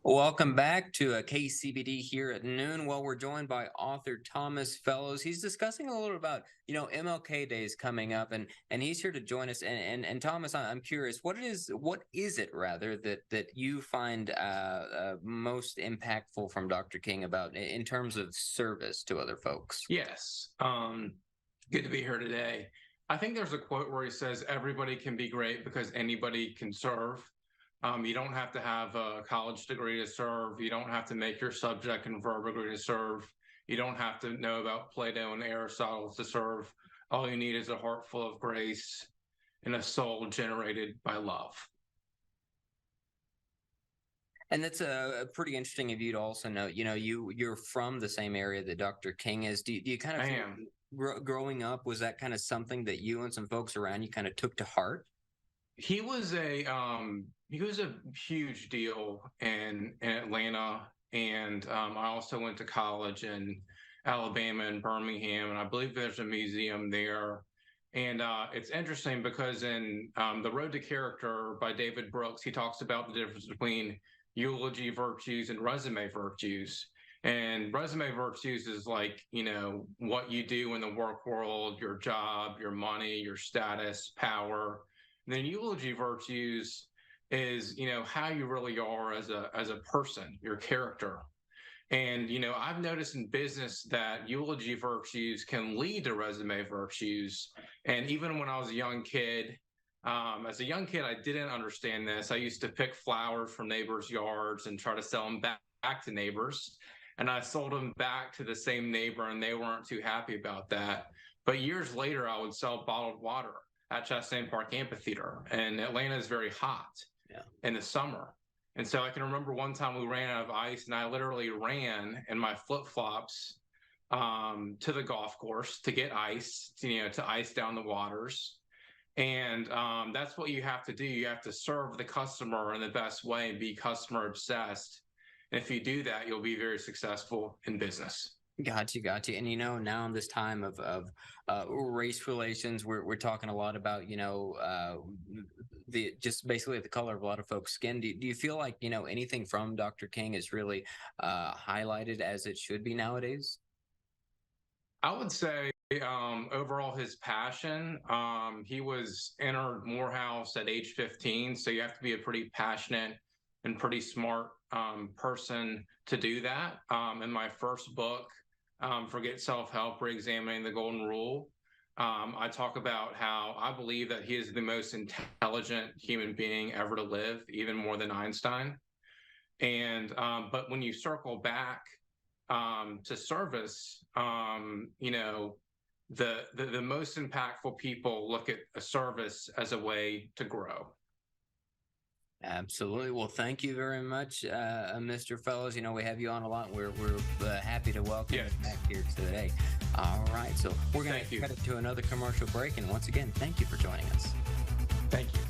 Welcome back to a KCBD here at noon. Well, we're joined by author Thomas Fellows. He's discussing a little about MLK Days coming up, and he's here to join us. And Thomas, I'm curious, what is it rather that you find most impactful from Dr. King about in terms of service to other folks? Yes. Good to be here today. I think there's a quote where he says, everybody can be great because anybody can serve. You don't have to have a college degree to serve. You don't have to make your subject and verb degree to serve. You don't have to know about Plato and Aristotle to serve. All you need is a heart full of grace and a soul generated by love. And that's a pretty interesting of you to also know. You're from the same area that Dr. King is. Do you kind of I feel am. growing up, was that kind of something that you and some folks around you kind of took to heart? He was a huge deal in Atlanta, and I also went to college in Alabama and Birmingham, and I believe there's a museum there. And it's interesting because in The Road to Character by David Brooks, he talks about the difference between eulogy virtues and resume virtues. And resume virtues is like, what you do in the work world, your job, your money, your status, power. And then eulogy virtues is, how you really are as a person, your character. And, I've noticed in business that eulogy virtues can lead to resume virtues. And even when I was a young kid, I didn't understand this. I used to pick flowers from neighbors' yards and try to sell them back to neighbors. And I sold them back to the same neighbor, and they weren't too happy about that. But years later, I would sell bottled water at Chastain Park Amphitheater. And Atlanta is very hot in the summer. And so I can remember one time we ran out of ice, and I literally ran in my flip-flops to the golf course to get ice, to ice down the waters. And that's what you have to do. You have to serve the customer in the best way and be customer obsessed. And if you do that, you'll be very successful in business. Got you, got you. And now in this time of race relations, we're talking a lot about the just basically the color of a lot of folks' skin. Do you feel like anything from Dr. King is really highlighted as it should be nowadays? I would say overall his passion. He was entered Morehouse at age 15, so you have to be a pretty passionate and pretty smart person to do that. In my first book, Forget Self-Help, Reexamining the Golden Rule, I talk about how I believe that he is the most intelligent human being ever to live, even more than Einstein. And but when you circle back to service, the most impactful people look at a service as a way to grow. Absolutely. Well, thank you very much, Mr. Fellows. We have you on a lot. We're happy to welcome you back here today. All right, so we're going to cut it to another commercial break, and once again, thank you for joining us. Thank you.